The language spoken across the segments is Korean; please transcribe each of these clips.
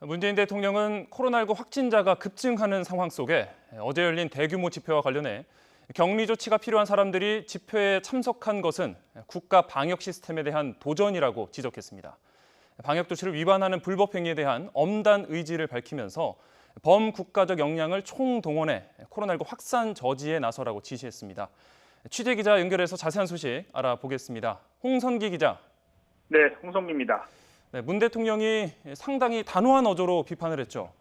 문재인 대통령은 코로나19 확진자가 급증하는 상황 속에 어제 열린 대규모 집회와 관련해 격리 조치가 필요한 사람들이 집회에 참석한 것은 국가 방역 시스템에 대한 도전이라고 지적했습니다. 방역 조치를 위반하는 불법 행위에 대한 엄단 의지를 밝히면서 범국가적 역량을 총동원해 코로나19 확산 저지에 나서라고 지시했습니다. 취재 기자 연결해서 자세한 소식 알아보겠습니다. 홍선기 기자. 네, 홍성기입니다. 네, 문 대통령이 상당히 단호한 어조로 비판을 했죠.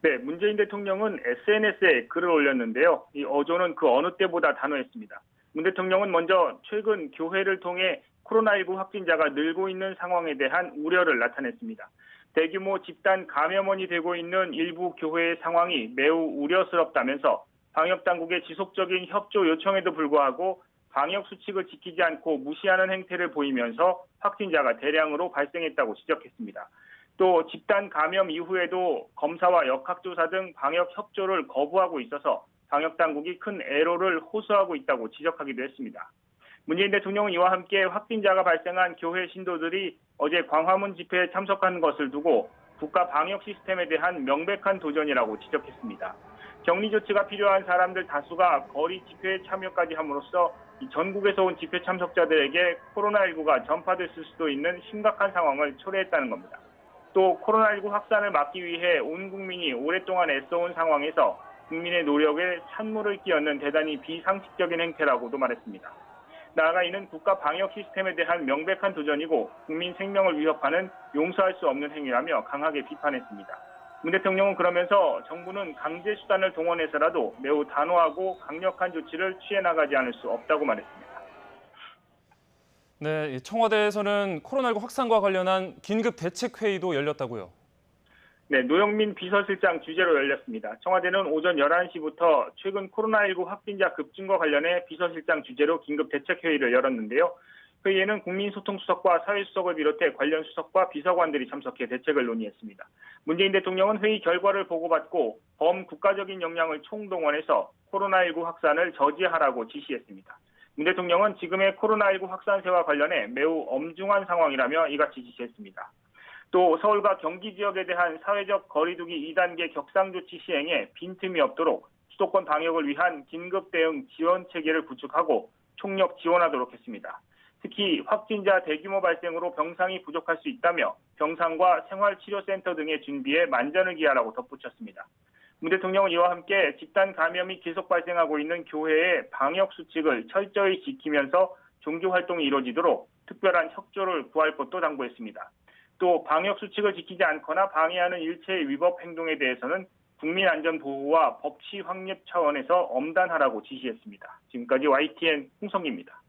네, 문재인 대통령은 SNS에 글을 올렸는데요. 이 어조는 그 어느 때보다 단호했습니다. 문 대통령은 먼저 최근 교회를 통해 코로나19 확진자가 늘고 있는 상황에 대한 우려를 나타냈습니다. 대규모 집단 감염원이 되고 있는 일부 교회의 상황이 매우 우려스럽다면서 방역당국의 지속적인 협조 요청에도 불구하고 방역 수칙을 지키지 않고 무시하는 행태를 보이면서 확진자가 대량으로 발생했다고 지적했습니다. 또 집단 감염 이후에도 검사와 역학조사 등 방역 협조를 거부하고 있어서 방역당국이 큰 애로를 호소하고 있다고 지적하기도 했습니다. 문재인 대통령은 이와 함께 확진자가 발생한 교회 신도들이 어제 광화문 집회에 참석한 것을 두고 국가 방역 시스템에 대한 명백한 도전이라고 지적했습니다. 격리 조치가 필요한 사람들 다수가 거리 집회에 참여까지 함으로써 전국에서 온 집회 참석자들에게 코로나19가 전파됐을 수도 있는 심각한 상황을 초래했다는 겁니다. 또 코로나19 확산을 막기 위해 온 국민이 오랫동안 애써온 상황에서 국민의 노력에 찬물을 끼얹는 대단히 비상식적인 행태라고도 말했습니다. 나아가 이는 국가 방역 시스템에 대한 명백한 도전이고 국민 생명을 위협하는 용서할 수 없는 행위라며 강하게 비판했습니다. 문 대통령은 그러면서 정부는 강제 수단을 동원해서라도 매우 단호하고 강력한 조치를 취해 나가지 않을 수 없다고 말했습니다. 네, 청와대에서는 코로나19 확산과 관련한 긴급 대책 회의도 열렸다고요. 네, 노영민 비서실장 주재로 열렸습니다. 청와대는 오전 11시부터 최근 코로나19 확진자 급증과 관련해 비서실장 주재로 긴급 대책 회의를 열었는데요. 회의에는 국민소통수석과 사회수석을 비롯해 관련 수석과 비서관들이 참석해 대책을 논의했습니다. 문재인 대통령은 회의 결과를 보고받고 범국가적인 역량을 총동원해서 코로나19 확산을 저지하라고 지시했습니다. 문 대통령은 지금의 코로나19 확산세와 관련해 매우 엄중한 상황이라며 이같이 지시했습니다. 또 서울과 경기 지역에 대한 사회적 거리두기 2단계 격상조치 시행에 빈틈이 없도록 수도권 방역을 위한 긴급 대응 지원 체계를 구축하고 총력 지원하도록 했습니다. 특히 확진자 대규모 발생으로 병상이 부족할 수 있다며 병상과 생활치료센터 등의 준비에 만전을 기하라고 덧붙였습니다. 문 대통령은 이와 함께 집단 감염이 계속 발생하고 있는 교회의 방역 수칙을 철저히 지키면서 종교활동이 이루어지도록 특별한 협조를 구할 것도 당부했습니다. 또 방역 수칙을 지키지 않거나 방해하는 일체의 위법 행동에 대해서는 국민 안전 보호와 법치 확립 차원에서 엄단하라고 지시했습니다. 지금까지 YTN 홍성기입니다.